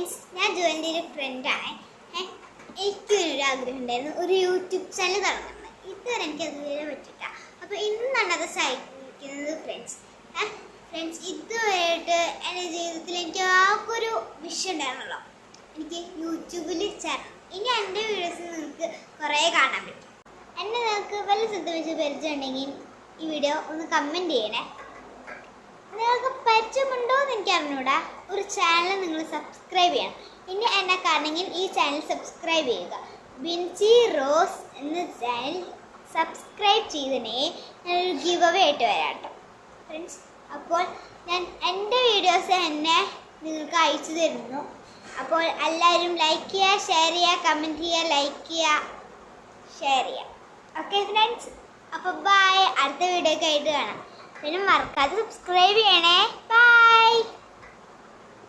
Friends, ഞാൻ ജോലിൻ്റെ ഒരു ഫ്രണ്ടാണ്. എനിക്കൊരു ആഗ്രഹം ഉണ്ടായിരുന്നു ഒരു യൂട്യൂബ് ചാനൽ തുടങ്ങുന്നത്. ഇതുവരെ എനിക്ക് അതുവരെ പറ്റില്ല. അപ്പോൾ ഇന്നാണ് അത് സഹായിക്കുന്നത് ഫ്രണ്ട്സ്. ഇതുവരെയായിട്ട് എൻ്റെ ജീവിതത്തിൽ എനിക്ക് ആർക്കൊരു വിഷയം ഉണ്ടായിരുന്നല്ലോ, എനിക്ക് യൂട്യൂബിൽ ചേരണം. ഇനി എൻ്റെ വീഡിയോസ് നിങ്ങൾക്ക് കുറേ കാണാൻ പറ്റും. എന്നെ നിങ്ങൾക്ക് വല്ല സ്ഥലത്ത് വെച്ച് പരിചയമുണ്ടെങ്കിൽ ഈ വീഡിയോ ഒന്ന് കമൻറ്റ് ചെയ്യണേ. നിങ്ങൾക്ക് പറ്റുമുണ്ടോ എന്ന് എനിക്ക് അറിഞ്ഞൂടാ. ഒരു ചാനൽ നിങ്ങൾ സബ്സ്ക്രൈബ് ചെയ്യണം. ഇനി എന്നെ കാണണമെങ്കിൽ ഈ ചാനൽ സബ്സ്ക്രൈബ് ചെയ്യുക. ബിൻസി റോസ് എന്ന ചാനൽ സബ്സ്ക്രൈബ് ചെയ്തതിനെ ഞാനൊരു ഗിവ് അവേ ആയിട്ട് വരാം കേട്ടോ ഫ്രണ്ട്സ്. അപ്പോൾ ഞാൻ എൻ്റെ വീഡിയോസ് എന്നെ നിങ്ങൾക്ക് അയച്ചു തരുന്നു. അപ്പോൾ എല്ലാവരും ലൈക്ക് ചെയ്യുക, ഷെയർ ചെയ്യുക, കമൻറ്റ് ചെയ്യുക, ലൈക്ക് ചെയ്യുക, ഷെയർ ചെയ്യുക. ഓക്കെ ഫ്രണ്ട്സ്, അപ്പോൾ ബൈ. അടുത്ത വീഡിയോ ഒക്കെ ആയിട്ട് കാണാം. പിന്നെ മറക്കാതെ സബ്സ്ക്രൈബ് ചെയ്യണേ. ബൈ.